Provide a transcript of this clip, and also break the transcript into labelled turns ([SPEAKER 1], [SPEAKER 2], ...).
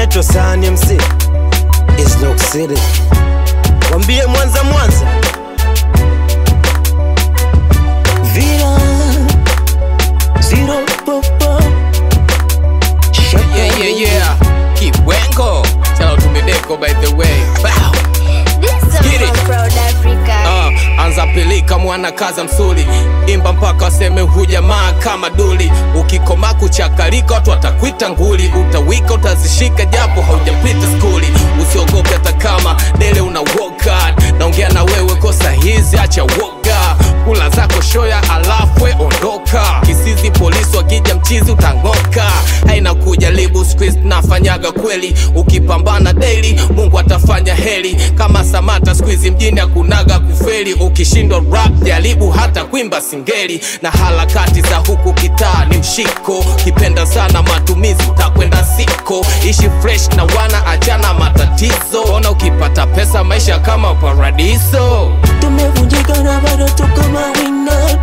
[SPEAKER 1] Title San MC is Lock City. Wambie Mwanza Mwanza Vila Zero Popo.
[SPEAKER 2] Yeah. Keep Wengo. Shout out to Medeko by the way. Bow.
[SPEAKER 3] This is from Proud Africa.
[SPEAKER 2] Anza pelika mwana kaza msuli. Imba mpaka waseme hujamaa kama duli. Ukikoma kuchakalika watu watakuita nguli. Utawika utazishika japo haujapita skuli. Usiogope hata kama dele una work hard. Naongea na wewe kosa hizi acha woga. Kula zako shoya alafu we ondoka. Kisizi polisi wakija mchizi utangoka. Haina kujaribu squeeze nafanyaga kweli. Ukipambana daily Mungu atafanya heli. Kama Samata squeeze mjini hakunaga kufeli. Ukishindwa rap jaribu hata kuimba singeli. Na harakati za huku kitaa ni mshiko. Kipenda sana matumizi utakwenda siko. Ishi fresh na wana achana matatizo. Ona ukipata pesa maisha kama paradiso.
[SPEAKER 1] Tumevunjika na bado tuko mawina.